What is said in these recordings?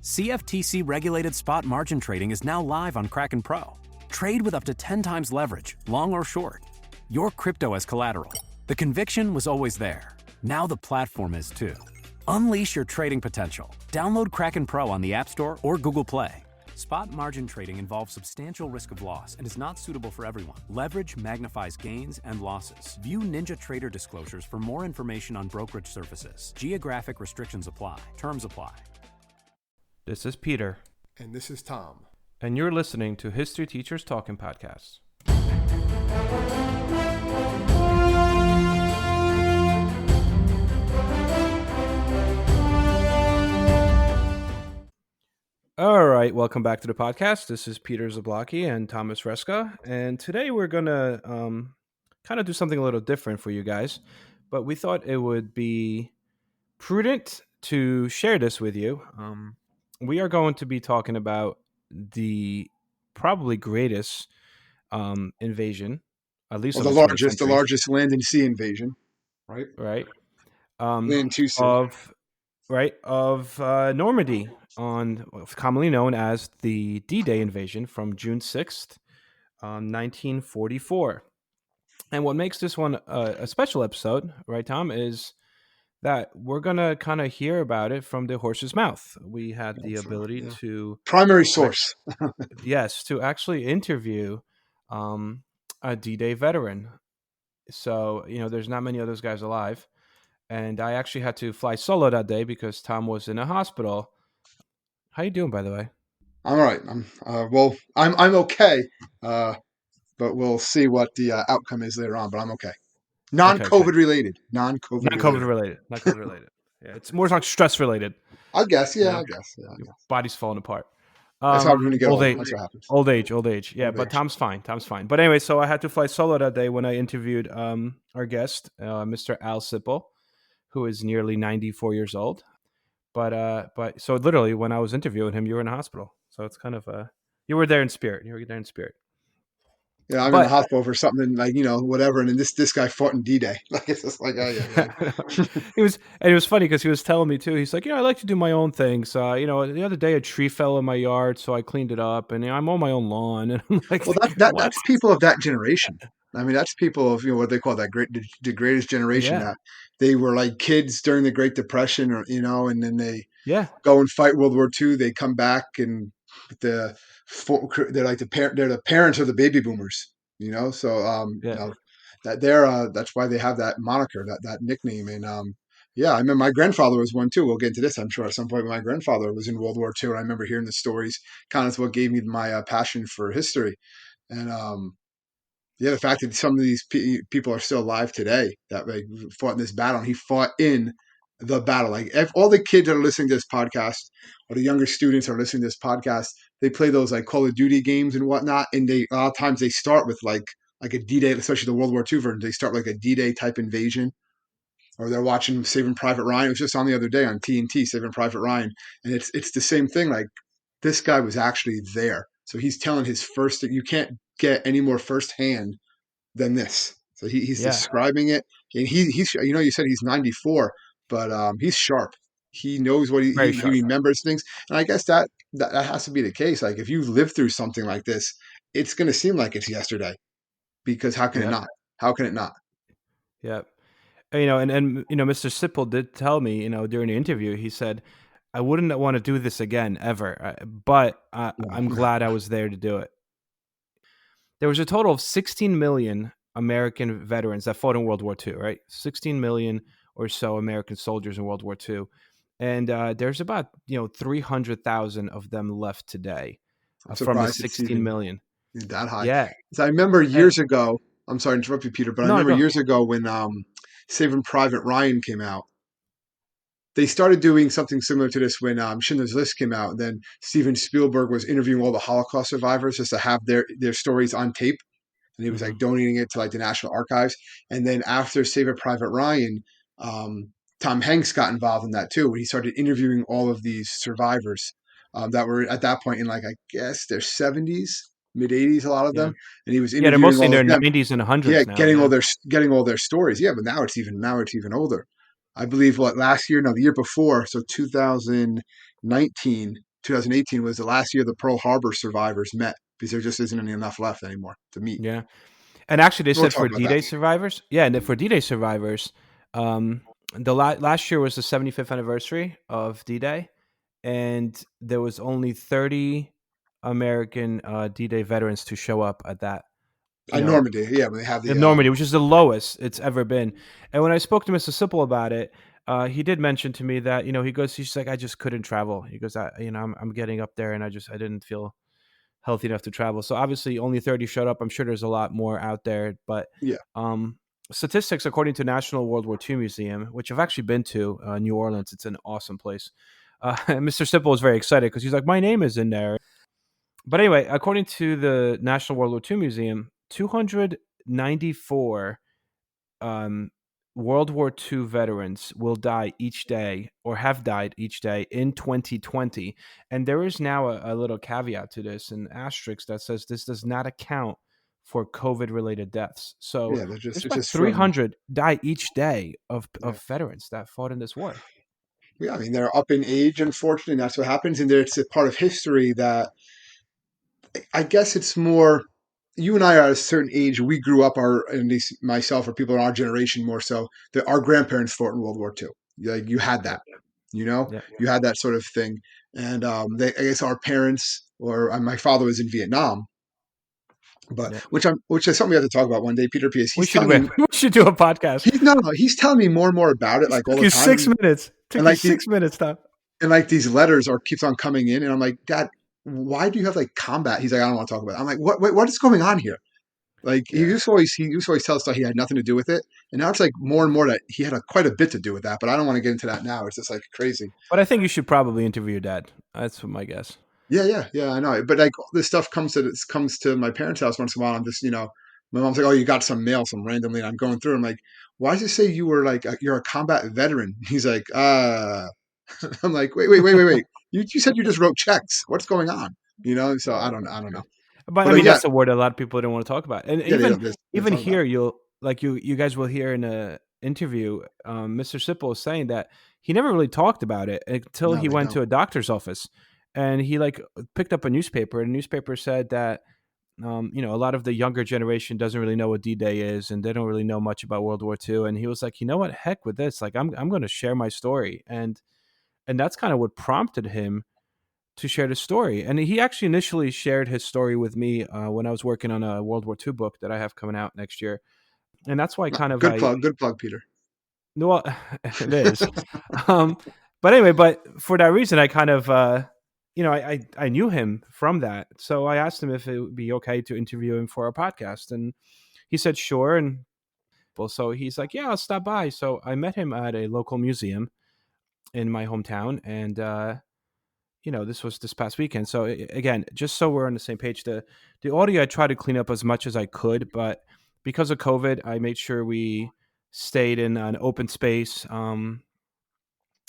CFTC regulated spot margin trading is now live on Kraken Pro. Trade with up to 10 times leverage, long or short. Your crypto as collateral. The conviction was always there. Now the platform is too. Unleash your trading potential. Download Kraken Pro on the App Store or Google Play. Spot margin trading involves substantial risk of loss and is not suitable for everyone. Leverage magnifies gains and losses. View NinjaTrader disclosures for more information on brokerage services. Geographic restrictions apply. Terms apply. This is Peter. And this is Tom. And you're listening to History Teachers Talking Podcasts. All right, welcome back to the podcast. This is Peter Zablocki and Thomas Reska. And today we're going to kind of do something a little different for you guys. But we thought it would be prudent to share this with you. We are going to be talking about the probably greatest invasion, at least the largest land and sea invasion, right? Right. Land to sea. Of Normandy, commonly known as the D-Day invasion from June 6th, 1944. And what makes this one a special episode, right, Tom, is that we're going to kind of hear about it from the horse's mouth. We had the ability to... Primary source. Yes, to actually interview a D-Day veteran. So, there's not many of those guys alive. And I actually had to fly solo that day because Tom was in a hospital. How you doing, by the way? I'm all right. I'm okay. But we'll see what the outcome is later on. But I'm okay. Non-COVID related. Non-COVID related. Yeah, it's more like stress related. I guess. Yeah. Body's falling apart. That's how we're going to get old. That's what happens. Old age. Yeah, but Tom's fine. But anyway, so I had to fly solo that day when I interviewed our guest, Mr. Al Sipple, who is nearly 94 years old. But so literally when I was interviewing him, you were in a hospital. So it's kind of you were there in spirit. Yeah, I'm in the hospital for something like, whatever. And then this guy fought in D-Day. Like, it's just like, oh, yeah. It was funny because he was telling me too. He's like, I like to do my own things. The other day a tree fell in my yard, so I cleaned it up, and I'm on my own lawn. And I'm like, well, that's people of that generation. I mean, that's people of what they call the greatest generation. Yeah. They were like kids during the Great Depression, or and then they go and fight World War II. They come back and they're like they're the parents of the baby boomers. So that's why they have that moniker, that nickname. And I remember my grandfather was one too. We'll get into this, I'm sure, at some point. My grandfather was in World War II, and I remember hearing the stories. Kind of what gave me my passion for history. And the fact that some of these people are still alive today that fought in this battle. And he fought in the battle. Like, if all the kids that are listening to this podcast, or the younger students are listening to this podcast, they play those like Call of Duty games and whatnot. And a lot of times they start with like a D-Day, especially the World War II version. They start like a D-Day type invasion. Or they're watching Saving Private Ryan. It was just on the other day on TNT, Saving Private Ryan. And it's the same thing. Like, this guy was actually there. So he's telling his first, you can't get any more firsthand than this. So he's describing it. And he's you said he's 94, but he's sharp. He knows what he remembers things. And I guess that has to be the case. Like, if you live through something like this, it's going to seem like it's yesterday, because how can it not? How can it not? Yeah. And Mr. Sipple did tell me, during the interview, he said, I wouldn't want to do this again ever, but I'm glad I was there to do it. There was a total of 16 million American veterans that fought in World War II, right? 16 million or so American soldiers in World War II. And there's about, 300,000 of them left today from the 16 million. That high. Yeah. So I remember years ago, I'm sorry to interrupt you, Peter, but I remember years ago when Saving Private Ryan came out, they started doing something similar to this when Schindler's List came out. And then Steven Spielberg was interviewing all the Holocaust survivors just to have their stories on tape. And he was like donating it to like the National Archives. And then after Saving Private Ryan, Tom Hanks got involved in that too, when he started interviewing all of these survivors that were at that point in, like, I guess their 70s, mid 80s, a lot of them. And he was interviewing they're mostly in their them. 90s and 100s now. Getting all their stories. Yeah, but now it's even older. I believe the year before, so 2019, 2018 was the last year the Pearl Harbor survivors met because there just isn't enough left anymore to meet. Yeah. And actually, they We'll said talk for about that. D-Day survivors, and for D-Day survivors, the last year was the 75th anniversary of D-Day, and there was only 30 American D-Day veterans to show up at that. Normandy, yeah, when they have the In Normandy, which is the lowest it's ever been. And when I spoke to Mr. Sipple about it, he did mention to me that he's like, I just couldn't travel. He goes, I'm getting up there, and I didn't feel healthy enough to travel. So obviously only 30 showed up. I'm sure there's a lot more out there, but yeah. Statistics according to National World War II Museum, which I've actually been to, New Orleans, it's an awesome place. Mr. Sipple was very excited because he's like, my name is in there. But anyway, according to the National World War II Museum, 294 World War II veterans will die each day or have died each day in 2020. And there is now a little caveat to this, an asterisk that says this does not account for COVID-related deaths. So Yeah, there's it's about just from 300 die each day of veterans that fought in this war. yeah. I mean, they're up in age, unfortunately, and that's what happens. And it's a part of history that I guess it's more. You and I are at a certain age. We grew up, at least myself or people in our generation more so, that our grandparents fought in World War II. Like you had that, Yep. Yep. you had that sort of thing. And I guess our parents or my father was in Vietnam, but Yep. which is something we have to talk about one day. Peter P. We He's should telling me we should do a podcast. he's no, no, he's telling me more and more about it, This like all took the you time. 6 minutes. And Took you 6 minutes, Tom. and like these letters are keeps on coming in, and I'm like, Dad, why do you have like combat? He's like, I don't want to talk about it. I'm like, what is going on here? Like Yeah. he used to always tell us that he had nothing to do with it, and now it's like more and more that he had quite a bit to do with that. But I don't want to get into that now. It's just like crazy. But I think you should probably interview your dad. That's my guess. Yeah. I know. But like this stuff comes to my parents' house once in a while. I'm just my mom's like, oh, you got some mail, some randomly. And I'm going through. I'm like, why does it say you were like you're a combat veteran? He's like, I'm like, wait. You said you just wrote checks. What's going on? So I don't know. But I But mean, yeah, that's a word a lot of people don't want to talk about. And yeah, they even talk about here, you guys will hear in a interview, Mr. Sipple is saying that he never really talked about it it. until No, he they went don't. to a doctor's office, and he like picked up a newspaper, and the newspaper said that a lot of the younger generation doesn't really know what D-Day is, and they don't really know much about World War II. And he was like, you know what, heck with this, like I'm going to share my story, and that's kind of what prompted him to share the story. And he actually initially shared his story with me when I was working on a World War II book that I have coming out next year. And that's why kind of Good plug, Peter. well, it is. um, but anyway, but for that reason, I kind of, I knew him from that. So I asked him if it would be okay to interview him for our podcast. And he said, sure. And well, so he's like, yeah, I'll stop by. So I met him at a local museum in my hometown. And, this was this past weekend. So again, just so we're on the same page, the audio I tried to clean up as much as I could, but because of COVID, I made sure we stayed in an open space. It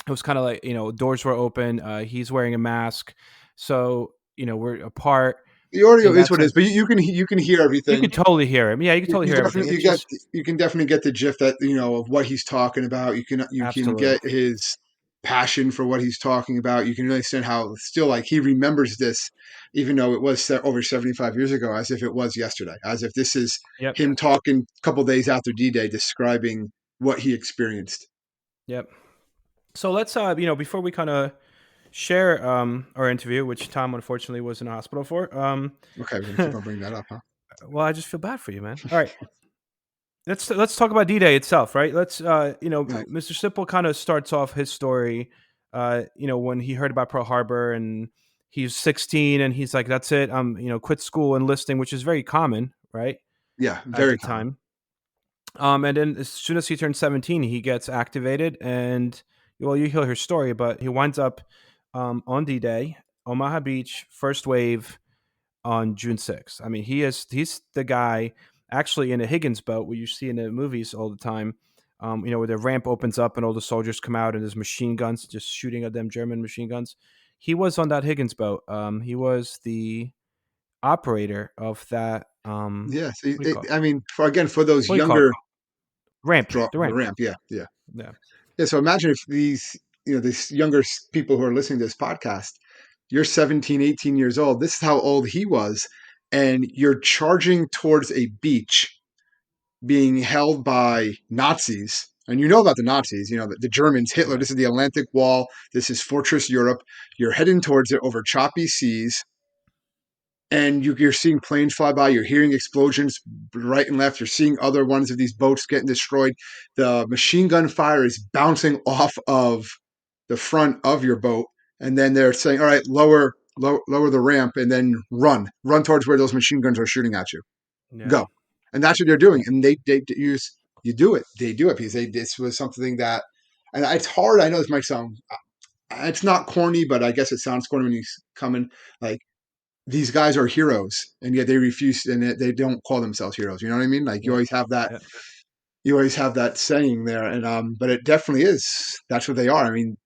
was kind of like doors were open. He's wearing a mask, so we're apart The audio in is that what it is, sense. but you can hear You everything. could totally hear him. Yeah, you could totally You hear everything. definitely It's just you can definitely get the gist that of what he's talking about. You can absolutely. get his passion for what he's talking about. You can really understand how still like he remembers this, even though it was over 75 years ago, as if it was yesterday, as if this is Yep. him talking a couple days after D-Day, describing what he experienced. Yep. So let's before we kind of share our interview, which Tom unfortunately was in the hospital for. Okay, we're gonna keep on bringing that up, huh? Well, I just feel bad for you, man. All right. Let's talk about D-Day itself, right? Let's Right. Mr. Sipple kind of starts off his story when he heard about Pearl Harbor, and he's 16 and he's like, that's it, quit school, enlisting, which is very common, right? Yeah, At very the common. time. And then as soon as he turns 17, he gets activated, and well, you hear his story, but he winds up on D-Day, Omaha Beach, first wave, on June 6th. I mean, he's the guy actually in a Higgins boat, what you see in the movies all the time. Where the ramp opens up and all the soldiers come out and there's machine guns just shooting at them, German machine guns. He was on that Higgins boat. He was the operator of that. Yes, What do you call it? I mean, for those What do you call it? younger Ramp. The the ramp. ramp, yeah. Yeah. Yeah, so imagine if these younger people who are listening to this podcast, You're 17, 18 years old. This is how old he was. And you're charging towards a beach being held by Nazis. And you know about the Nazis, the Germans, Hitler. Yeah. This is the Atlantic Wall. This is Fortress Europe. You're heading towards it over choppy seas. And you're seeing planes fly by. You're hearing explosions right and left. You're seeing other ones of these boats getting destroyed. The machine gun fire is bouncing off of the front of your boat. And then they're saying, all right, lower the ramp and then run towards where those machine guns are shooting at you. Yeah. Go. And that's what they're doing. And they use, you do it. They do it because this was something that, and it's hard. I know this might sound, it's not corny, but I guess it sounds corny when you come in. Like, these guys are heroes, and yet they refuse, and they don't call themselves heroes. You know what I mean? Like, you Yeah. always have that. Yeah. You always have that saying there, and but it definitely is. That's what they are. I mean,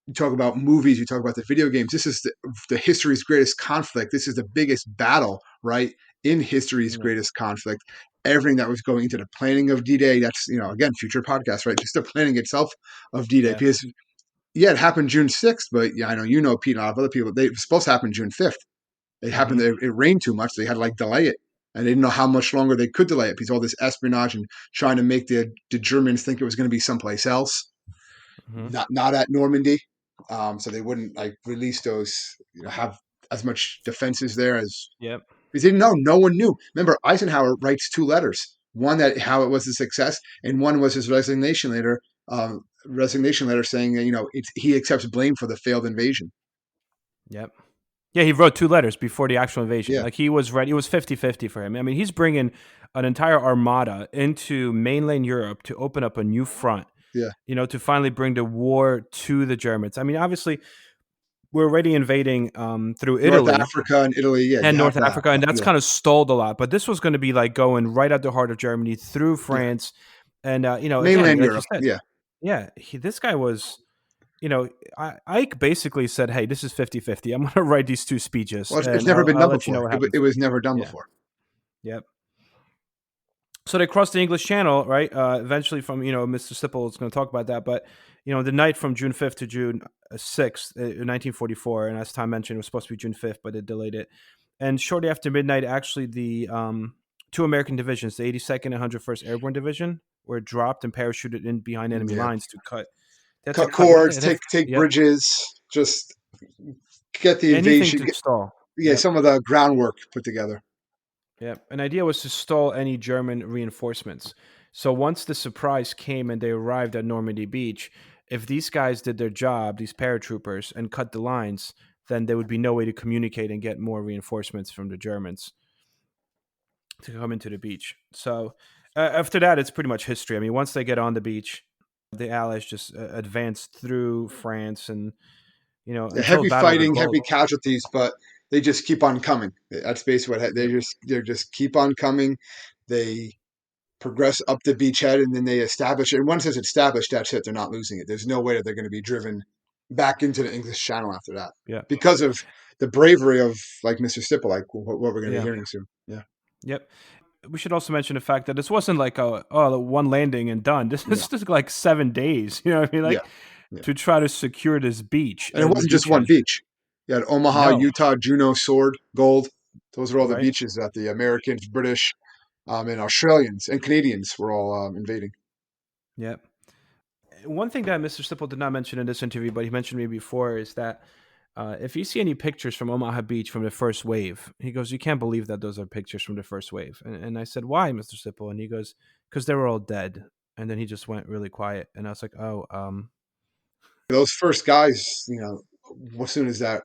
you talk about movies, you talk about the video games. This is the history's greatest conflict. This is the biggest battle, right? In history's greatest conflict. Everything that was going into the planning of D-Day. That's, again, future podcast, right? Just the planning itself of D-Day, Yeah. because it happened June 6th, but I know Pete, and a lot of other people. It was supposed to happen June 5th. It happened. It rained too much. So they had to delay it, and they didn't know how much longer they could delay it because all this espionage and trying to make the Germans think it was going to be someplace else, not at Normandy. So they wouldn't release those, have as much defenses there as Yep. because they didn't know. No one knew. Remember, Eisenhower writes 2 letters. One that how it was a success, and one was his resignation letter. Saying that he accepts blame for the failed invasion. Yep. Yeah, he wrote 2 letters before the actual invasion. Yeah. Like, he was ready. It was 50-50 for him. I mean, he's bringing an entire armada into mainland Europe to open up a new front. Yeah. To finally bring the war to the Germans. I mean, obviously, we're already invading through Italy. North Africa and Italy, yeah. And North Africa, and that's kind of stalled a lot. But this was going to be going right at the heart of Germany, through France, and mainland again, like Europe. you said, this guy was, Ike basically said, "Hey, this is 50-50. I'm going to write these 2 speeches." Well, and it's never been done let before. you know what happens. It was never done before. Yep. So they crossed the English Channel, right? Eventually, from Mr. Sipple is going to talk about that, but the night from June 5th to June 6th, 1944, and as Tom mentioned, it was supposed to be June 5th, but it delayed it. And shortly after midnight, actually, the 2 American divisions, the 82nd and 101st Airborne Division, were dropped and parachuted in behind enemy lines to cut cords, take bridges, just get the invasion. Anything to stall. Some of the groundwork put together. Yeah, an idea was to stall any German reinforcements. So once the surprise came and they arrived at Normandy Beach, if these guys did their job, these paratroopers, and cut the lines, then there would be no way to communicate and get more reinforcements from the Germans to come into the beach. So after that, it's pretty much history. I mean, once they get on the beach, the Allies just advanced through France, and heavy fighting, heavy casualties, but they just keep on coming. That's basically what they just keep on coming. They progress up the beachhead, and then they establish it. And once it's established, that's it. They're not losing it. There's no way that they're going to be driven back into the English Channel after that. Yeah, because of the bravery of Mr. Stipple, what we're going to be hearing soon. Yeah. Yep. We should also mention the fact that this wasn't like one landing and done. This is just 7 days. You know what I mean? To try to secure this beach. And it wasn't just one beach. You had Omaha, Utah, Juneau, Sword, Gold. Those are all the beaches that the Americans, British, and Australians and Canadians were all invading. Yep. One thing that Mr. Sipple did not mention in this interview, but he mentioned me before, is that if you see any pictures from Omaha Beach from the first wave, he goes, "You can't believe that those are pictures from the first wave." And I said, "Why, Mr. Sipple?" And he goes, "Because they were all dead." And then he just went really quiet. And I was like, "Oh, those first guys, as soon as that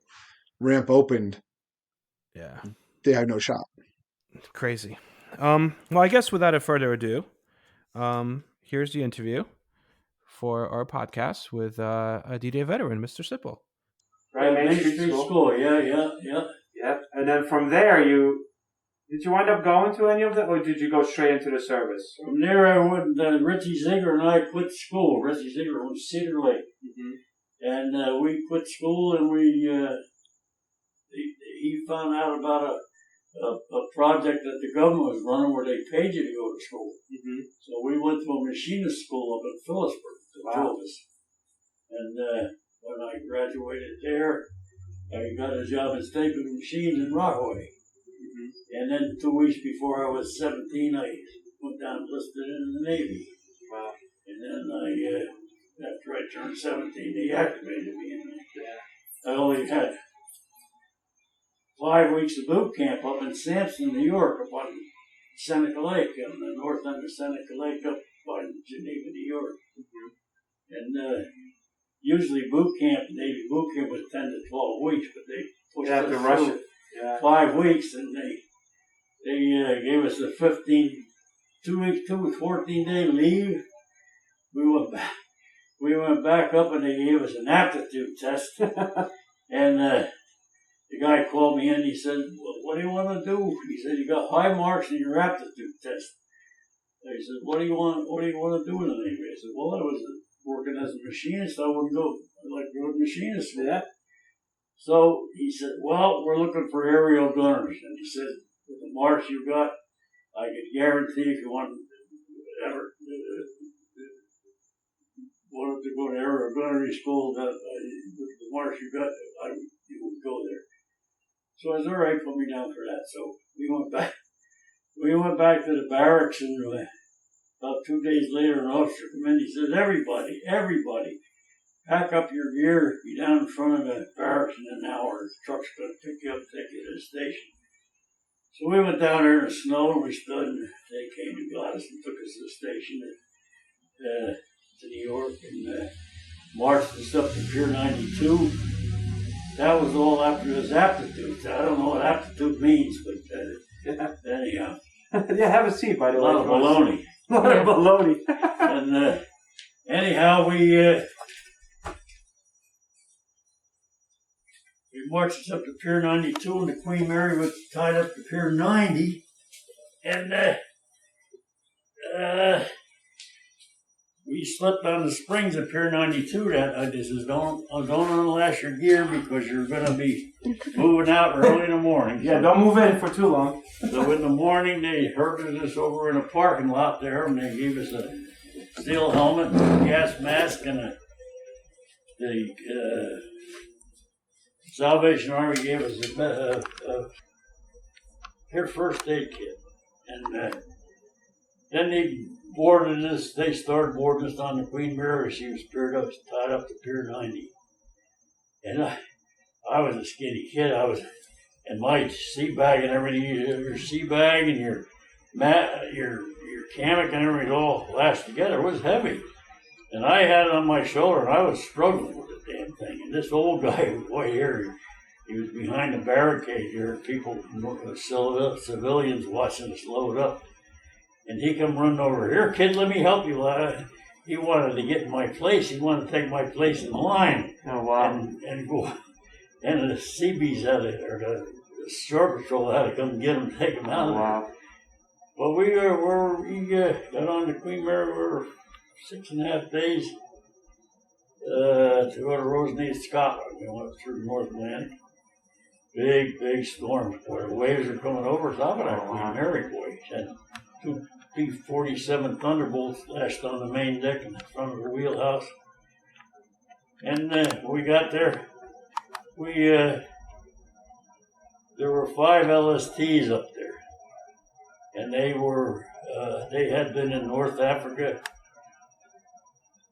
ramp opened, they had no shot." Crazy. Well, I guess without further ado, here's the interview for our podcast with a D-Day veteran, Mr. Sipple. Right, Main Street School. Yeah. And then from there, did you wind up going to any of that, or did you go straight into the service? From there, I went. Richie Ziegler and I quit school. Richie Ziegler from Cedar Lake, and we quit school, and he found out about a project that the government was running where they paid you to go to school. So we went to a machinist school up in Phillipsburg to do this. And when I graduated there, I got a job in stapling machines in Rockaway. And then 2 weeks before I was 17, I went down and enlisted in the Navy. Wow. And then after I turned 17, they activated me. And I only had 5 weeks of boot camp up in Sampson, New York, up on Seneca Lake, on the north end of Seneca Lake, up by Geneva, New York. And usually Navy boot camp was 10 to 12 weeks, but they pushed us to rush it. 5 weeks, and they gave us a 14-day leave. We went back up, and they gave us an aptitude test. And the guy called me in. He said, well, "What do you want to do?" He said, "You got high marks in your aptitude test." He said, "What do you want to do in the Navy?" I said, "Well, I was working as a machinist. I'd like to go to machinist for that." So he said, "Well, we're looking for aerial gunners." And he said, "With the marks you got, I could guarantee if you wanted to go to aerial gunnery school, that with the marks you got, you would go there." So I said, "All right, put me down for that." So we went back. We went back to the barracks, and about 2 days later, an officer came in. He said, everybody, pack up your gear, be down in front of the barracks in an hour. The truck's going to pick you up and take you to the station." So we went down there in the snow, and we stood, and they came and got us and took us to the station to New York, and marched us up to Pier 92. That was all after his aptitude. I don't know what aptitude means, but anyhow. Yeah, have a seat, by the way. A lot of baloney. A lot of baloney. And anyhow, we marched us up to Pier 92, and the Queen Mary was tied up to Pier 90. And we slipped on the springs at Pier 92 that night. They says, don't unlash your gear because you're going to be moving out early in the morning. Yeah, don't move in for too long. So in the morning, they herded us over in a parking lot there, and they gave us a steel helmet, a gas mask, and the Salvation Army gave us a first aid kit. And then they started boarding us on the Queen Mary. She was tied up to Pier 90. And I was a skinny kid. And my sea bag and everything, your sea bag and your hammock and everything all lashed together. It was heavy. And I had it on my shoulder, and I was struggling with the damn thing. And this old guy, boy, here, he was behind the barricade here, people, civilians watching us load up. And he come running over, "Here, kid, let me help you." He wanted to get in my place. He wanted to take my place in the line. Oh, wow. And go. And the Seabees or the Shore Patrol had to come get him, take him out of there. Wow. Well, we got on the Queen Mary. We were 6.5 days to go to Roseneath, Scotland. We went through the North Atlantic. Big storms, boy. The waves are coming over top of that Queen Mary, boy. And two P-47 Thunderbolts lashed on the main deck in front of the wheelhouse. And we got there. There were 5 LSTs up there, and they had been in North Africa,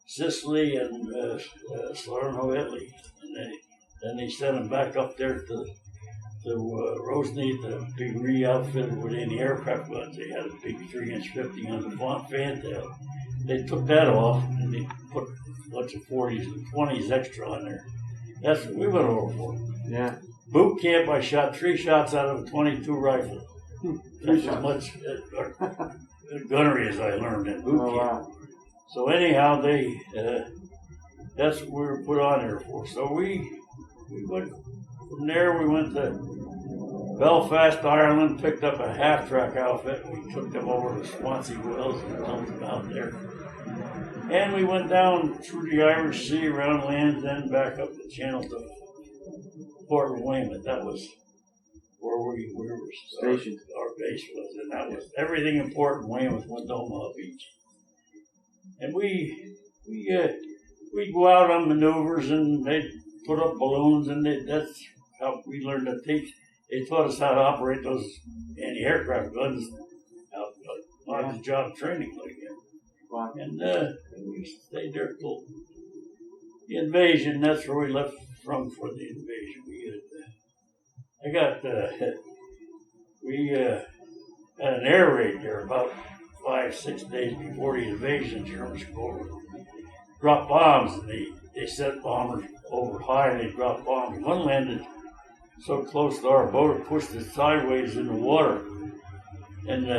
Sicily, and Salerno, Italy, and then they sent them back up there to Roseneath to be re-outfitted with any aircraft guns. They had a big 3-inch 50 on the fantail. They took that off, and they put a bunch of 40s and 20s extra on there. That's what we went over for. Yeah. Boot camp, I shot 3 shots out of a .22 rifle. That's as much gunnery as I learned in boot camp. Wow. So anyhow, that's what we were put on there for. So we went from there. We went to Belfast, Ireland, picked up a half-track outfit. We took them over to Swansea Wells and dumped them out there. And we went down through the Irish Sea, around Land's End, back up the channel to Port Weymouth. That was where we were stationed. Our base was, and that was everything in Port Weymouth went to Omaha Beach. And we'd go out on maneuvers, and they'd put up balloons, and that's we learned to teach. They taught us how to operate those anti-aircraft guns on the job training like that. Wow. And we stayed there till the invasion. That's where we left from for the invasion. We had an air raid there about 5-6 days before the invasion. Germans go over, drop bombs, and they sent bombers over high, and they dropped bombs. One landed so close to our boat, it pushed it sideways in the water. And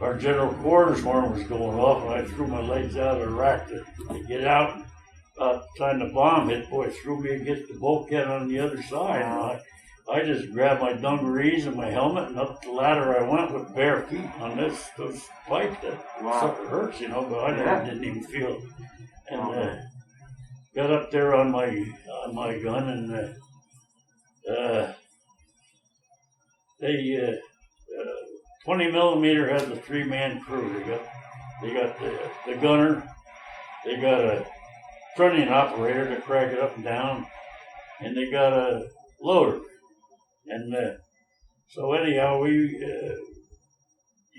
our general quarters horn was going off, and I threw my legs out of the rack to get out. About the time the bomb hit, boy, it threw me against the bulkhead on the other side. And I just grabbed my dungarees and my helmet, and up the ladder I went with bare feet on those pipes. That sucker hurts, but I didn't even feel it. And got up there on my gun, and they 20 millimeter has a 3-man crew. They got the gunner, they got a trunnion operator to crank it up and down, and they got a loader. And so anyhow, there's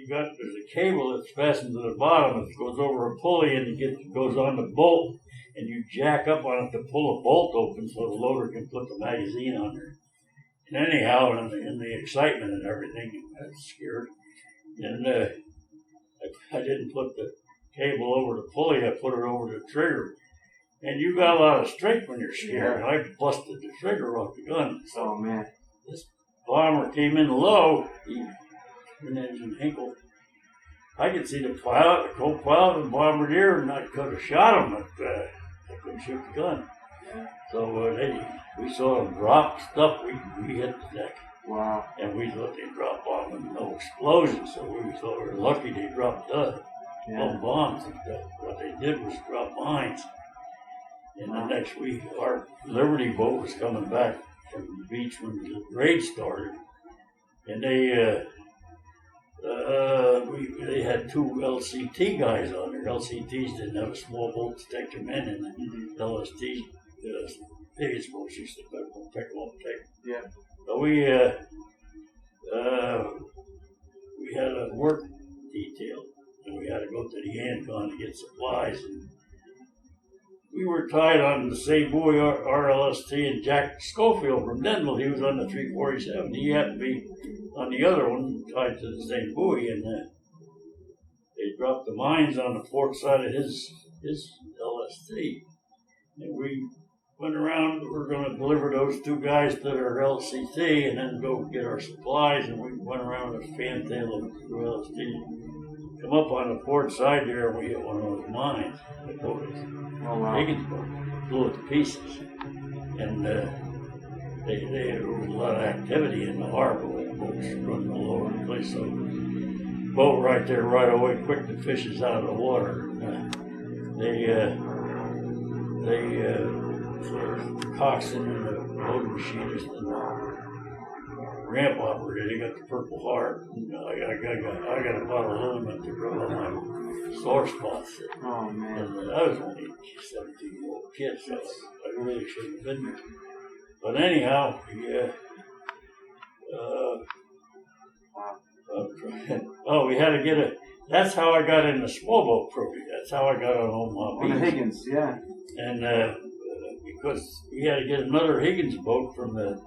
a cable that's fastened to the bottom. It goes over a pulley and goes on the bolt, and you jack up on it to pull a bolt open so the loader can put the magazine on there. And anyhow, in the excitement and everything, I was scared. And I didn't put the cable over the pulley, I put it over the trigger. And you got a lot of strength when you're scared. I busted the trigger off the gun. So, man. This bomber came in low, twin engine Hinkle. I could see the pilot, the co-pilot, and the bombardier, and I could have shot him, but I couldn't shoot the gun. So we saw them drop stuff. We hit the deck. Wow. And we thought they dropped bombs and no explosion, so we thought we were lucky they dropped no bombs. What they did was drop mines. And the next week, our Liberty boat was coming back from the beach when the raid started, and they had 2 LCT guys on there. LCTs didn't have a small boat to take them in, and LSTs, Higgins boats used to pick them up. Yeah. So we had a work detail, and we had to go to the Ancon to get supplies. And we were tied on the same buoy, RLST, and Jack Schofield from Denville. He was on the 347. He had to be on the other one, tied to the same buoy, and they dropped the mines on the port side of his LST. And we went around. We were going to deliver those 2 guys to their LCT and then go get our supplies. And we went around with a fantail of the LST. Come up on the port side there, and we hit one of those mines. The boat was Higgins Boat, blew it to pieces. And there was a lot of activity in the harbor with boats running all over the place. So boat right there right away, quick the fishes out of the water. The coxswain and the motor machinist and the ramp operator, they got the Purple Heart. I got a bottle of liniment to rub on my sore spots. Oh, man. And I was only a 17-year-old kid, so I really shouldn't have been there. But anyhow, we had to get that's how I got in the small boat program. That's how I got on Omaha Beach. On the Higgins, yeah. And because we had to get another Higgins boat from the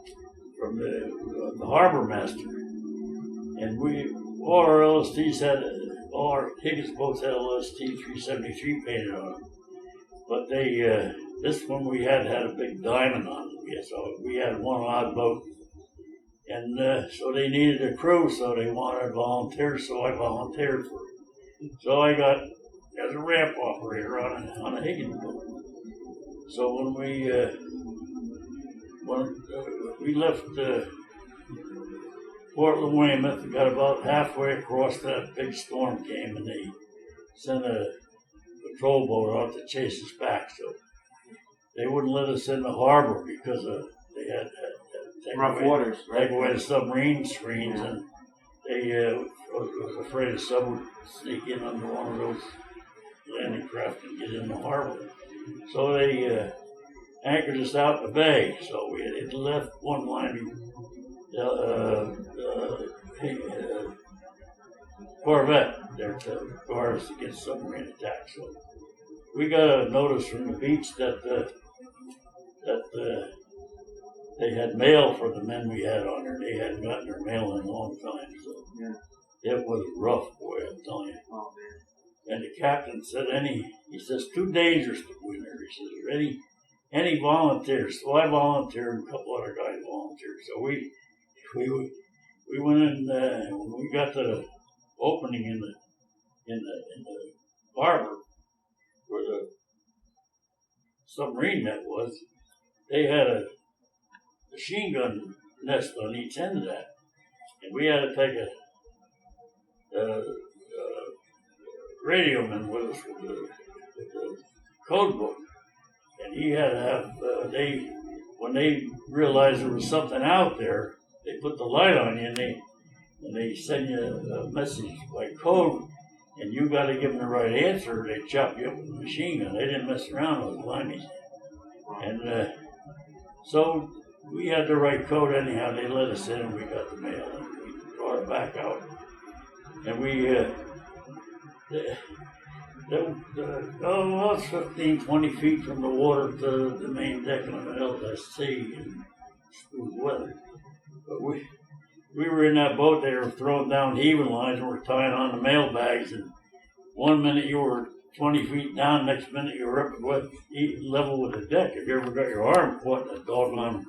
harbor master, and all our LSTs all our Higgins boats had LST 373 painted on them, but this one we had a big diamond on it. Yeah, so we had one odd boat, and so they needed a crew, so they wanted volunteers, so I volunteered for it. So I got as a ramp operator on a Higgins boat. So when we left Portland, Weymouth, got about halfway across, that big storm came, and they sent a patrol boat out to chase us back. So they wouldn't let us in the harbor because they had rough waters, right? Take away the submarine screens, and they was afraid a sub would sneak in under one of those landing craft and get in the harbor. So anchored us out in the bay. So we had left one line, Corvette there to guard us against submarine attack. So we got a notice from the beach that they had mail for the men we had on there. They hadn't gotten their mail in a long time. So it was rough, boy, I'm telling you. Oh, man. And the captain said, he says, too dangerous to go in there. He says, are any volunteers? So I volunteered, and a couple other guys volunteered. So we went in, when we got to the opening in the harbor where the submarine net was, they had a machine gun nest on each end of that. And we had to take a radioman with us with the code book. And he had to have, when they realized there was something out there, they put the light on you and they send you a message by code, and you got to give them the right answer, or they chop you up with a machine gun. They didn't mess around with limeys. And so we had the right code anyhow. They let us in, and we got the mail, and we brought it back out. And we, it's 15, 20 feet from the water to the main deck of the LSC and smooth weather. But we were in that boat. They were throwing down heaving lines and we're tying on the mail bags. And one minute you were 20 feet down, next minute you were up at level with the deck. If you ever got your arm caught in a doggone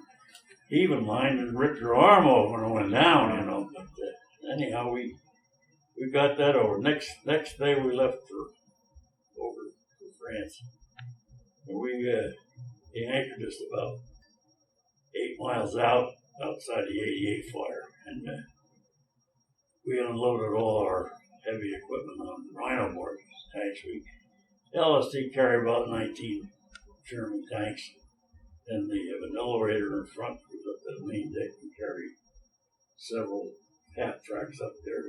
heaving line and ripped your arm over and went down, you know. But anyhow, we got that over. Next day we left over to France. And they anchored us about 8 miles outside the 88 flyer. And we unloaded all our heavy equipment on Rhino board tanks. LSD carried about 19 German tanks. Then they have an elevator in front goes up to the main deck and carry several half tracks up there.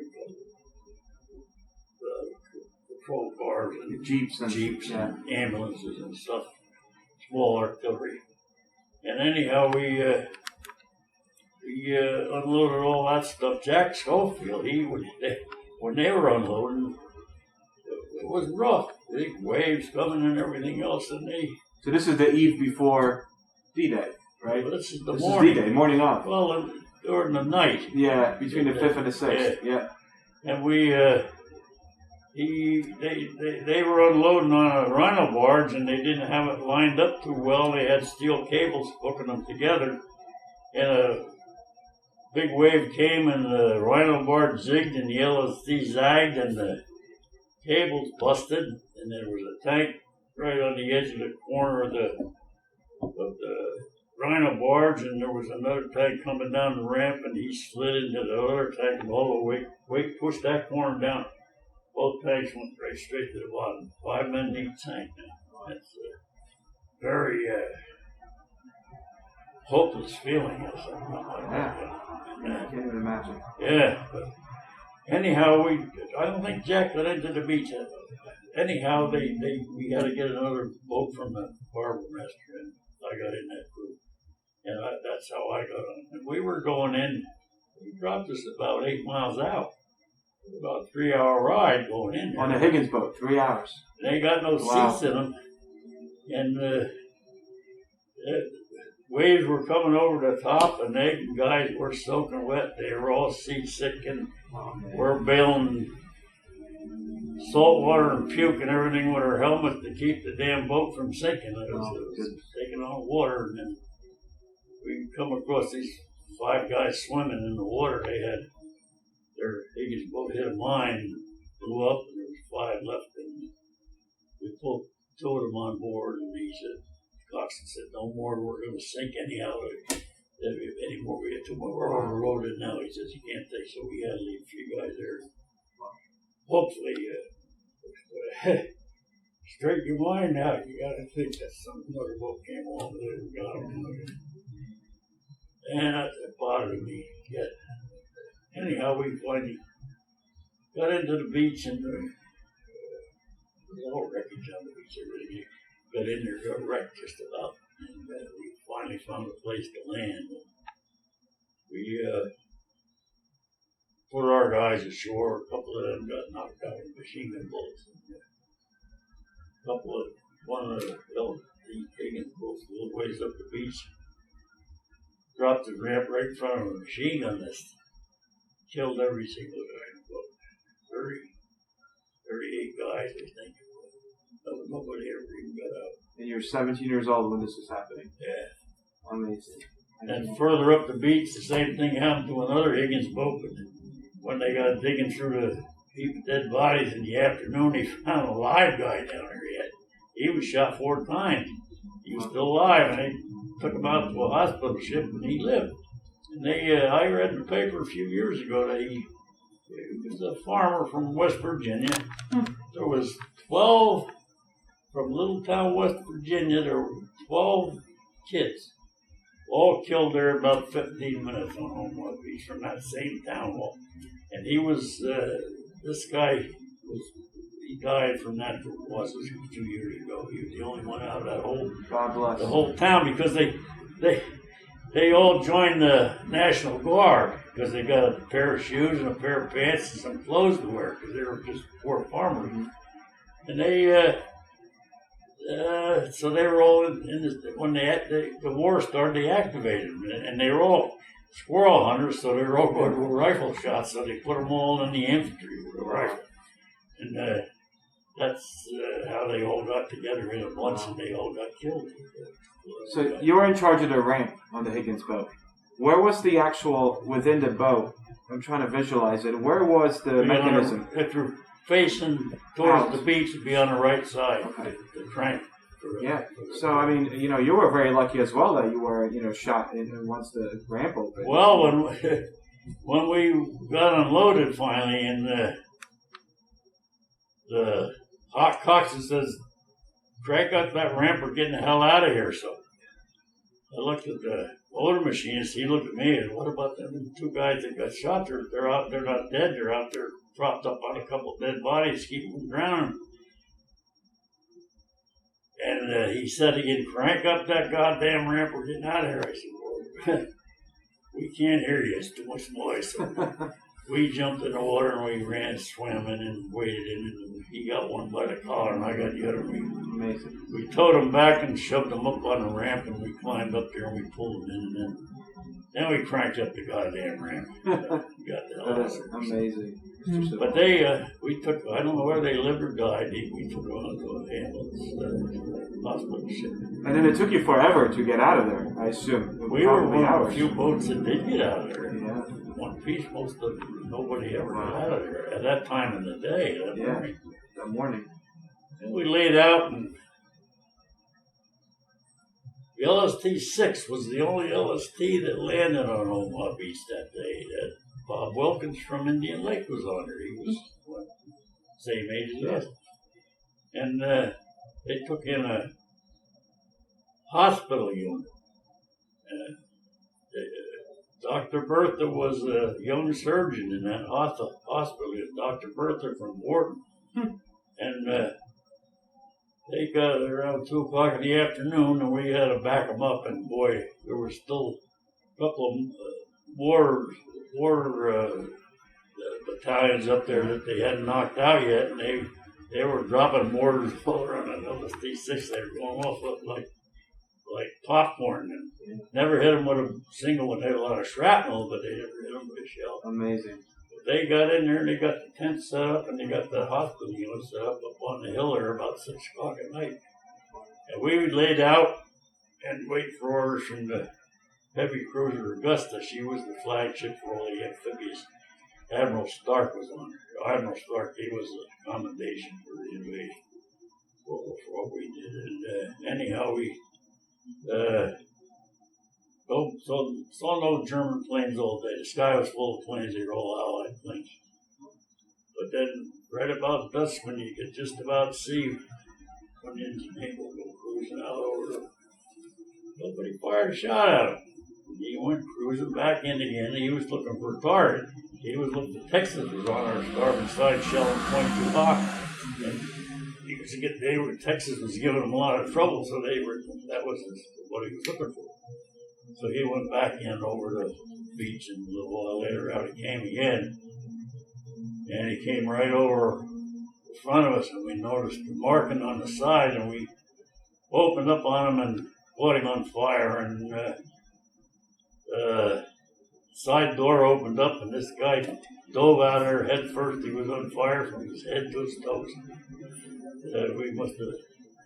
Patrol cars and jeeps and ambulances and stuff, small artillery. And anyhow, we unloaded all that stuff. Jack Schofield, when they were unloading, it was rough. Big waves coming and everything else, and So this is the eve before D-Day, right? Well, this is the morning. D-Day, morning off. Well, during the night. Yeah, between the 5th and the 6th. Yeah. And they were unloading on a Rhino barge, and they didn't have it lined up too well. They had steel cables hooking them together, and a big wave came, and the Rhino barge zigged, and the LSD zagged, and the cables busted, and there was a tank right on the edge of the corner of the Rhino barge, and there was another tank coming down the ramp, and he slid into the other tank, and all the weight pushed that corner down. Both tanks went right straight to the bottom. 5 men in each tank now. That's a very hopeless feeling. I can't even imagine. Yeah, but anyhow, I don't think Jack got into the beach. Anyhow, we had to get another boat from the harbor master, and I got in that crew. And that's how I got on. And we were going in, we dropped us about 8 miles out. About a 3-hour ride going in there. On a Higgins boat, 3 hours. They ain't got no seats in them. And waves were coming over the top, and they guys were soaking wet. They were all seasick, and we're bailing salt water and puke and everything with our helmet to keep the damn boat from sinking. It was taking on water, and then we come across these 5 guys swimming in the water. They had their Higgins boat hit a mine, blew up, and there was 5 left. And we pulled 2 of them on board, and he said, Coxon said, no more, we're going to sink anyhow. If any more, we had 2 more. We're overloaded now. He says, you can't take, so we had to leave 3 guys there. Hopefully, straighten your mind out. You got to think that some other boat came along there and got them. And that bothered me yet. Anyhow, we finally got into the beach, and there was all wreckage on the beach. Everything got in there, got wrecked just about. And we finally found a place to land. We put our guys ashore. A couple of them got knocked out with machine gun bullets. One of the Higgins Boats a little ways up the beach, dropped the ramp right in front of a machine gun nest. Killed every single guy in the boat. 38 guys, I think. Nobody ever even got out. And you were 17 years old when this was happening. Yeah. Amazing. And further up the beach, the same thing happened to another Higgins boat. But when they got digging through the heap of dead bodies in the afternoon, they found a live guy down there yet. He was shot 4 times. He was still alive, and they took him out to a hospital ship, and he lived. And I read in the paper a few years ago that he was a farmer from West Virginia. There was 12, from little town West Virginia, there were 12 kids, all killed there in about 15 minutes on Omaha Beach from that same town. And he was, this guy he died from that, was 2 years ago. He was the only one out of that the whole town, because they all joined the National Guard because they got a pair of shoes and a pair of pants and some clothes to wear because they were just poor farmers. And they, so they were all in this, when the war started, they activated them, and they were all squirrel hunters, so they were all going to rifle shots, so they put them all in the infantry with a rifle. And that's how they all got together in a bunch, and they all got killed. So you were in charge of the ramp on the Higgins boat. Where was the actual, within the boat, I'm trying to visualize it, where was the mechanism? If you're facing towards the beach, it'd be on the right side, the crank. So, I mean, you were very lucky as well that you were, shot in once the ramp opened. Well, when we got unloaded finally, and the hot coxswain says, crank up that ramp, we're getting the hell out of here. So I looked at the motor machinist, he looked at me, and what about them 2 guys that got shot? They're out, they're not dead, they're out there propped up on a couple of dead bodies, keeping them drowning. And he said again, crank up that goddamn ramp, we're getting out of here. I said, well, we can't hear you, it's too much noise. So we jumped in the water and we ran swimming and waded in, and he got one by the collar and I got the other. Amazing. We towed him back and shoved him up on the ramp, and we climbed up there and we pulled him in, and then we cranked up the goddamn ramp. Got the hell out of there. Amazing. But we took, I don't know where they lived or died, we took them onto a ambulance, hospital ship. And then it took you forever to get out of there, I assume. We were one of the few boats that did get out of there. Yeah. One piece, nobody ever got out of there at that time in the day, that morning. And we laid out, and the LST-6 was the only LST that landed on Omaha Beach that day. Bob Wilkins from Indian Lake was on there. He was same age as us. And they took in a hospital unit. Dr. Bertha was a young surgeon in that hospital. Dr. Bertha from Wharton. And they got around 2 o'clock in the afternoon, and we had to back them up. And boy, there were still a couple of war battalions up there that they hadn't knocked out yet, and they were dropping mortars all around that LST-6. They were going off like popcorn, and never hit them with a single one. They had a lot of shrapnel, but they never hit them with a shell. Amazing. But they got in there and they got the tent set up, and they got the hospital unit set up on the hill there about 6 o'clock at night. And we laid out and wait for orders from the heavy cruiser Augusta. She was the flagship for all the amphibious. Admiral Stark was on her. Admiral Stark gave us a commendation for the invasion, for what we did. And anyhow, we saw no German planes all day. The sky was full of planes. They were all Allied planes. But then, right about dusk, when you could just about see when the engine people go cruising out over them, nobody fired a shot at him. He went cruising back in again. He was looking for a target. He was looking. Texas was on our starboard side, shelling .2 Hawk, and Texas was giving them a lot of trouble. So that was what he was looking for. So he went back in over the beach, and a little while later out he came again. And he came right over in front of us, and we noticed the marking on the side, and we opened up on him and put him on fire. And side door opened up, and this guy dove out there head first. He was on fire from his head to his toes. We must have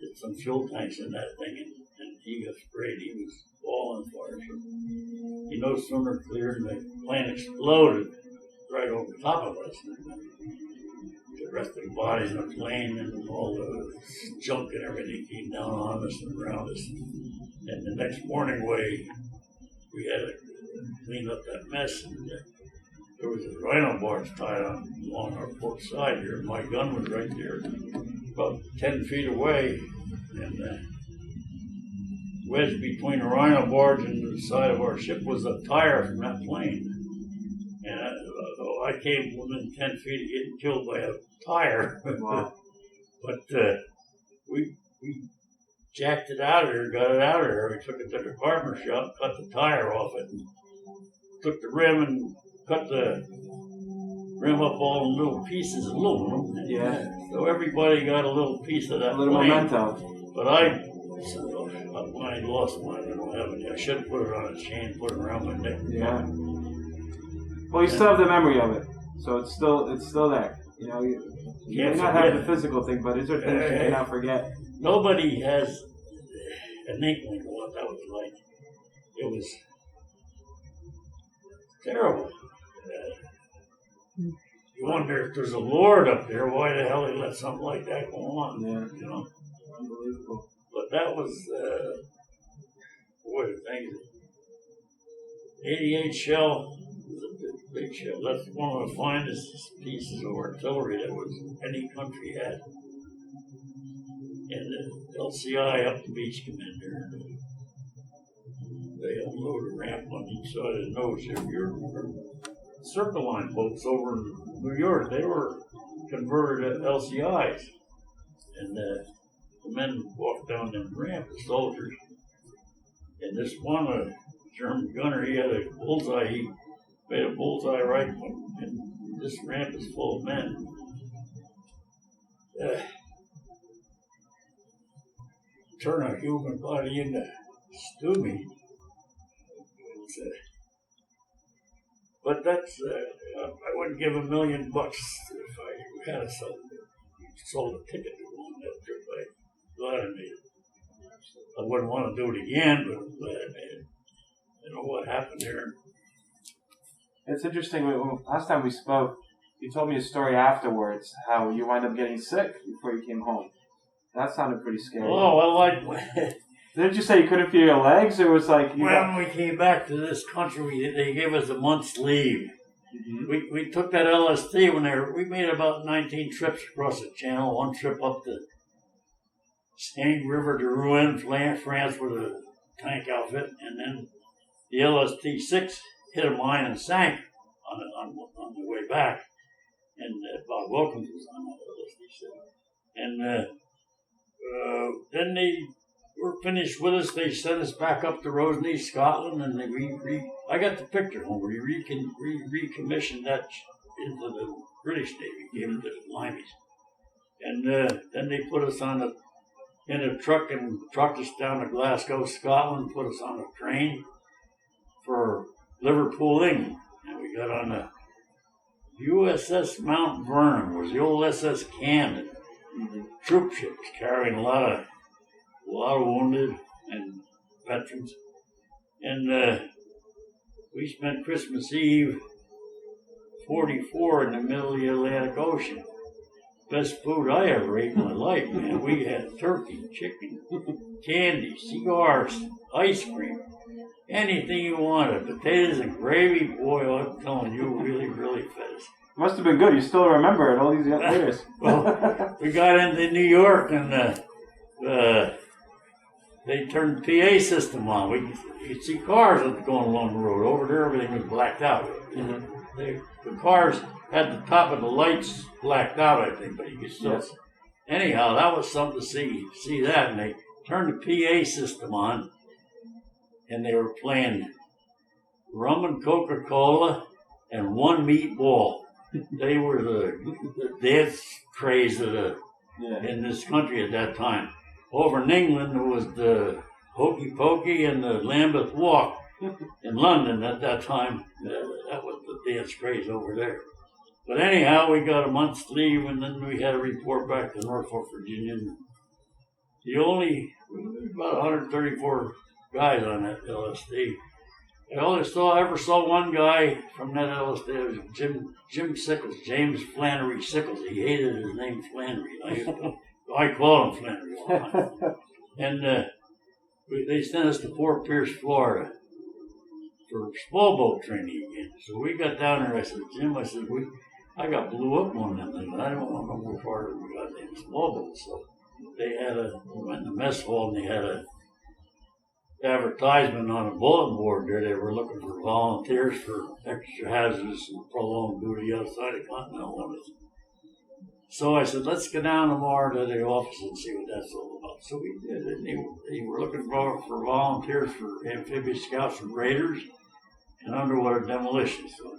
hit some fuel tanks in that thing, and he got sprayed. He was all on fire. So he no sooner cleared, and the plane exploded right over the top of us. The rest of the bodies in the plane and all the junk and everything came down on us and around us. And the next morning, we had to clean up that mess. And there was a rhino barge tied on along our port side here. My gun was right there, about 10 feet away, and wedged between the rhino barge and the side of our ship was a tire from that plane. And I came within 10 feet of getting killed by a tire. Wow. But we jacked it out of there, got it out of there. We took it to the barber shop, cut the tire off it, and took the rim and cut the rim up all in little pieces of aluminum. Yeah. So everybody got a little piece of that A little plane. memento. But I lost mine. I don't have it. I should have put it on a chain, put it around my neck. Yeah. Well, you still have the memory of it, so it's still there. You know, you may not have the physical thing, but is there things you cannot forget? Nobody has an inkling of what that was like. It was terrible. You wonder if there's a Lord up there, why the hell he let something like that go on? Yeah. You know. Unbelievable. But that was, boy, the thing. 88 shell was a big shell. That's one of the finest pieces of artillery that was any country had. And the LCI up the beach come in there. They unload a ramp on each side of the nose. If you remember, Circle Line boats over in New York, they were converted to LCIs. And the men walked down the ramp, the soldiers. And this one, German gunner, he had a bullseye. He made a bullseye right, and this ramp is full of men. Turn a human body into stew meat. But that's, I wouldn't give $1 million if I had sold a ticket to one that trip. I'm glad I made it. I wouldn't want to do it again, but I'm glad I made it. I know what happened there. It's interesting. Last time we spoke, you told me a story afterwards how you wound up getting sick before you came home. That sounded pretty scary. Oh, well, didn't you say you couldn't feel your legs? It was like when we came back to this country, they gave us a month's leave. Mm-hmm. We took that LST we made about 19 trips across the channel. One trip up the Seine River to Rouen, France, with a tank outfit, and then the LST-6 hit a mine and sank on the way back. And Bob Wilkins was on that LST-6. And then they were finished with us. They sent us back up to Roseney, Scotland, and I got the picture home. We recommissioned that into the British Navy, gave it to the Limeys. And then they put us in a truck and trucked us down to Glasgow, Scotland, put us on a train for Liverpool, England. And we got on the USS Mount Vernon, was the old SS Camden. Troop ships carrying a lot of wounded and veterans. And we spent Christmas Eve 44 in the middle of the Atlantic Ocean. Best food I ever ate in my life, man. We had turkey, chicken, candy, cigars, ice cream, anything you wanted. Potatoes and gravy, boy, I'm telling you, really, really fed us. Must have been good. You still remember it all these years. Well, we got into New York and they turned the PA system on. You could see cars going along the road. Over there, everything was blacked out. Mm-hmm. The cars had the top of the lights blacked out, I think, but you could still. Yes. Anyhow, that was something to see that. And they turned the PA system on, and they were playing rum and Coca-Cola and one meatball. They were the dance craze in this country at that time. Over in England, there was the Hokey Pokey and the Lambeth Walk in London at that time. That was the dance craze over there. But anyhow, we got a month's leave, and then we had to report back to Norfolk, Virginia. About 134 guys on that LSD. I ever saw one guy from that LSD. It was Jim Sickles, James Flannery Sickles. He hated his name Flannery. I call him Flannery all the time. And they sent us to Fort Pierce, Florida, for small boat training again. So we got down there. I said, Jim, I got blew up on them things. I don't want to go farther than the goddamn small boat. So we went in the mess hall, and they had a advertisement on a bulletin board there. They were looking for volunteers for extra hazardous and prolonged duty outside of continental limits. So I said, let's go down tomorrow to the office and see what that's all about. So we did, and they were looking for volunteers for amphibious scouts and raiders and underwater demolition. So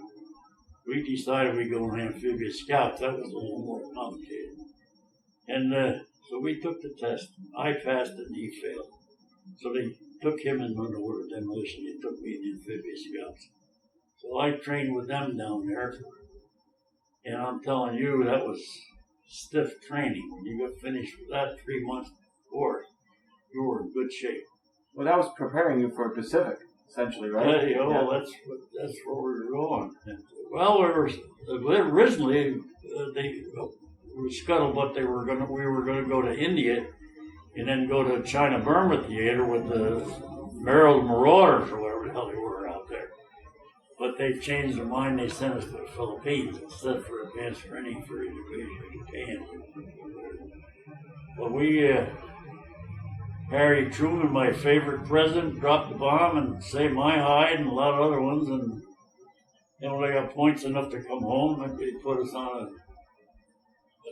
we decided we'd go on amphibious scouts. That was a little more complicated. And so we took the test. I passed it and he failed. So they took him in underwater demolition. They took me in amphibious scouts. So I trained with them down there. And I'm telling you, that was stiff training. When you got finished with that 3 months course, you were in good shape. Well, that was preparing you for Pacific, essentially, right? That's where we were going. And, well, originally they were scuttlebutt. We were gonna go to India, and then go to China-Burma Theater with the Merrill Marauders or whatever the hell they were out there. But they changed their mind. They sent us to the Philippines instead for advanced training for Japan. But Harry Truman, my favorite president, dropped the bomb and saved my hide and a lot of other ones. And then when I got points enough to come home, they put us on an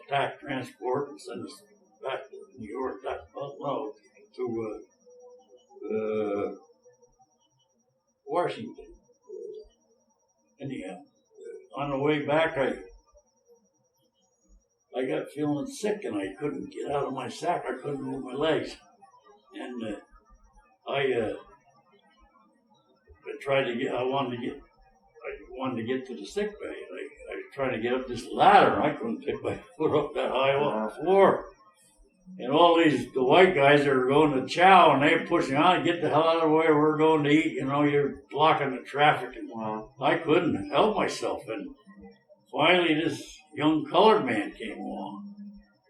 attack transport and sent us back to New York, to Washington. Anyhow, on the way back, I got feeling sick and I couldn't get out of my sack. I couldn't move my legs, and I wanted to get to the sick bay. I was trying to get up this ladder. And I couldn't pick my foot up that high off the floor. And all the white guys that were going to chow, and they were pushing on, get the hell out of the way, we're going to eat, you're blocking the traffic. And I couldn't help myself. And finally, this young colored man came along.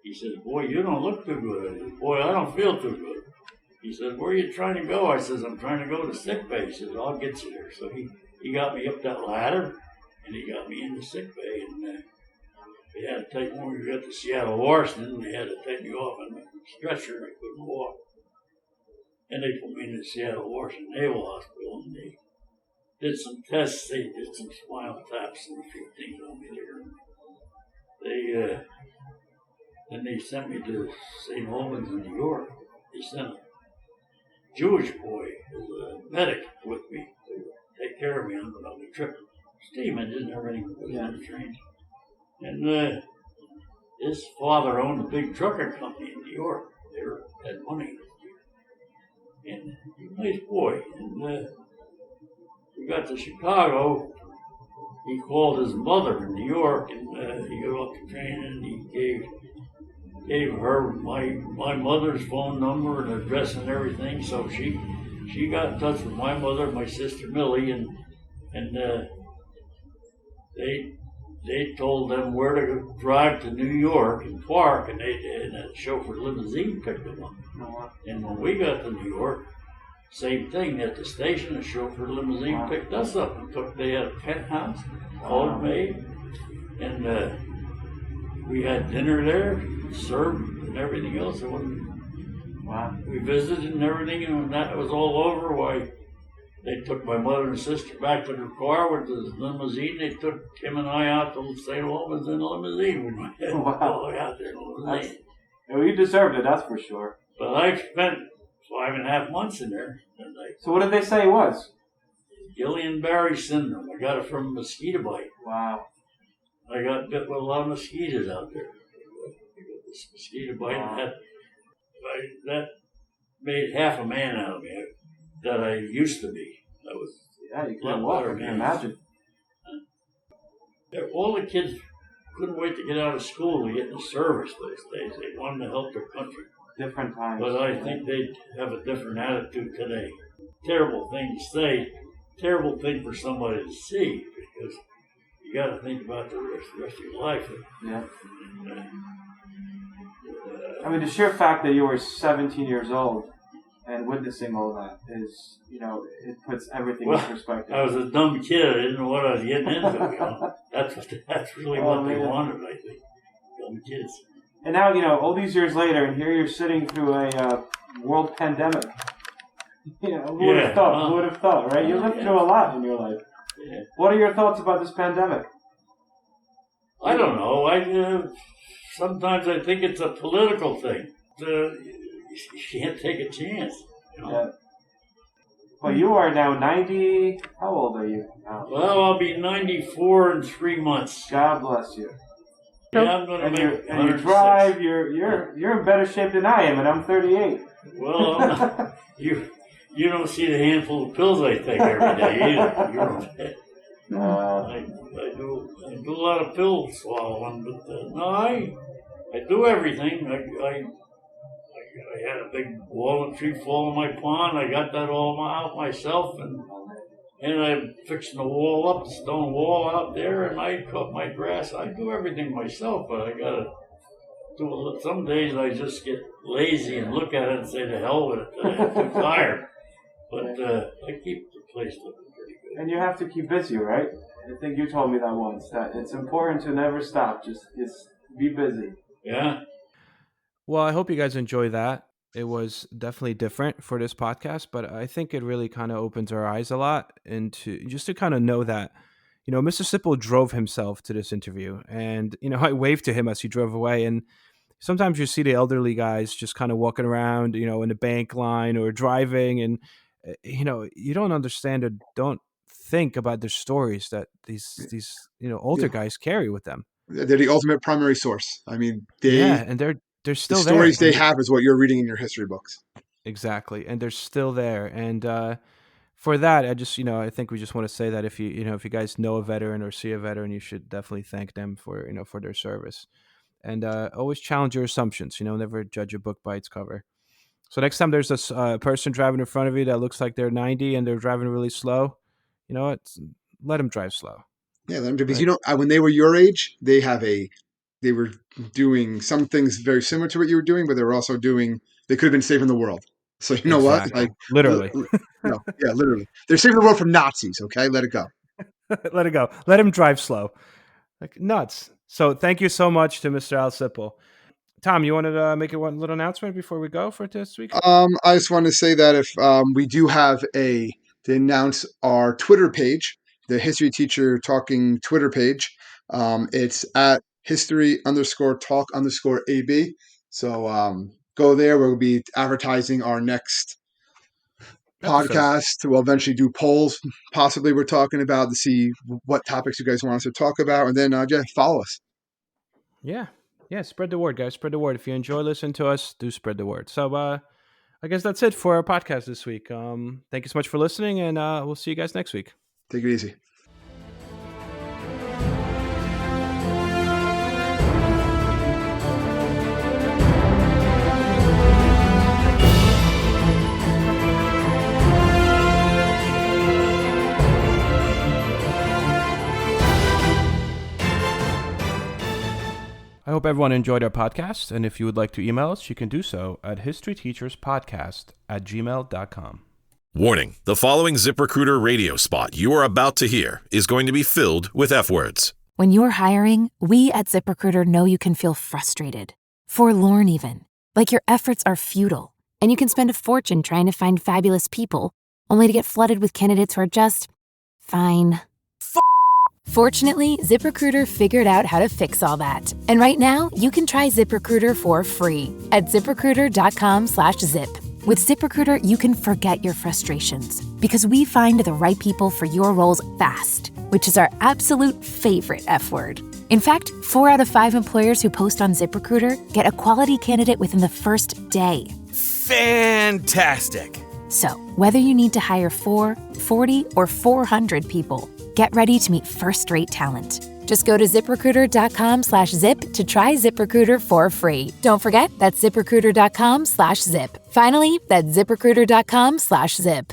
He says, boy, you don't look too good. I said, boy, I don't feel too good. He said, where are you trying to go? I says, I'm trying to go to sick bay. He says, I'll get you there. So he got me up that ladder, and he got me in the sick bay. And they had to take me when we got to Seattle, Washington. They had to take me off on a stretcher. I couldn't walk. And they put me in the Seattle, Washington Naval Hospital, and they did some tests. They did some spinal taps and a few things on me there. Then they sent me to St. Albans in New York. They sent a Jewish boy as a medic with me to take care of me on the trip. Steaming, and everything was on the train. And his father owned a big trucking company in New York. They had money. And he was a nice boy. And we got to Chicago. He called his mother in New York, and he got off the train, and he gave her my mother's phone number and address and everything. So she got in touch with my mother, my sister Millie, and they told them where to drive to New York and park, and a chauffeur limousine picked them up. And when we got to New York, same thing at the station. A chauffeur limousine picked us up and they had a penthouse, all made, and we had dinner there, served, and everything else. We visited and everything, and when that was all over, they took my mother and sister back to their car with the limousine. They took Tim and I out to St. Albans in the limousine. Out there in the limousine. You deserved it, that's for sure. But I spent 5.5 months in there. So what did they say it was? Guillain-Barré syndrome. I got it from a mosquito bite. Wow. I got bit with a lot of mosquitoes out there. This mosquito bite, wow. That made half a man out of me that I used to be. I was you couldn't walk. I can imagine. All the kids couldn't wait to get out of school to get in the service those days. They wanted to help their country. Different times. But I think they have a different attitude today. Terrible thing to say, terrible thing for somebody to see, because you got to think about the rest of your life. Yeah. I mean, the sheer fact that you were 17 years old and witnessing all that is, it puts everything in perspective. I was a dumb kid. I didn't know what I was getting into. That's really what they wanted, I think. Dumb kids. And now, all these years later, and here you're sitting through a world pandemic. Who would have thought? Who would have thought, right? You lived through a lot in your life. Yeah. What are your thoughts about this pandemic? I don't know. Sometimes I think it's a political thing. You can't take a chance. Yeah. Well, you are now 90. How old are you now? Well, I'll be 94 in 3 months. God bless you. Yeah, I'm going to make and you drive. You're in better shape than I am, and I'm 38. Well, you don't see the handful of pills I take every day either. I do a lot of pill swallowing, but no, I do everything. I had a big walnut tree fall in my pond. I got that all out myself, and I'm fixing the wall up, the stone wall out there, and I cut my grass. I do everything myself, but I gotta do it. Some days I just get lazy and look at it and say, "To hell with it." I'm too tired. But I keep the place looking pretty good. And you have to keep busy, right? I think you told me that once, that it's important to never stop. Just be busy. Yeah. Well, I hope you guys enjoy that. It was definitely different for this podcast, but I think it really kind of opens our eyes a lot into just to kind of know that, Mr. Sipple drove himself to this interview, and, I waved to him as he drove away. And sometimes you see the elderly guys just kind of walking around, in the bank line or driving, and, you don't understand or don't think about the stories that these older guys carry with them. They're the ultimate primary source. I mean, and they're still the stories there. They have is what you're reading in your history books. Exactly, and they're still there. And for that, I think we just want to say that if you guys know a veteran or see a veteran, you should definitely thank them for for their service, and always challenge your assumptions. Never judge a book by its cover. So next time there's a person driving in front of you that looks like they're 90 and they're driving really slow, let them drive slow. Yeah, let them drive. Because when they were your age, they were doing some things very similar to what you were doing, but they were also they could have been saving the world. So exactly. What? Like literally. Literally. They're saving the world from Nazis, okay? Let it go. Let it go. Let him drive slow. Like nuts. So thank you so much to Mr. Al Sipple. Tom, you wanted to make one little announcement before we go for this week? I just want to say that if we do have to announce our Twitter page, the History Teacher Talking Twitter page. It's at history_talk_AB. So go there. We'll be advertising our next podcast. We'll eventually do polls, possibly we're talking about, to see what topics you guys want us to talk about, and then just follow us. Yeah, spread the word, guys. Spread the word. If you enjoy listening to us, do spread the word. So I guess that's it for our podcast this week. Thank you so much for listening, and we'll see you guys next week. Take it easy. I hope everyone enjoyed our podcast, and if you would like to email us, you can do so at historyteacherspodcast@gmail.com. Warning, the following ZipRecruiter radio spot you are about to hear is going to be filled with F words. When you're hiring, we at ZipRecruiter know you can feel frustrated, forlorn even, like your efforts are futile, and you can spend a fortune trying to find fabulous people, only to get flooded with candidates who are just fine. Fortunately, ZipRecruiter figured out how to fix all that. And right now, you can try ZipRecruiter for free at ZipRecruiter.com/zip. With ZipRecruiter, you can forget your frustrations because we find the right people for your roles fast, which is our absolute favorite F word. In fact, 4 out of 5 employers who post on ZipRecruiter get a quality candidate within the first day. Fantastic! So, whether you need to hire 4, 40, or 400 people, get ready to meet first-rate talent. Just go to ZipRecruiter.com/zip to try ZipRecruiter for free. Don't forget, that's ZipRecruiter.com/zip. Finally, that's ZipRecruiter.com/zip.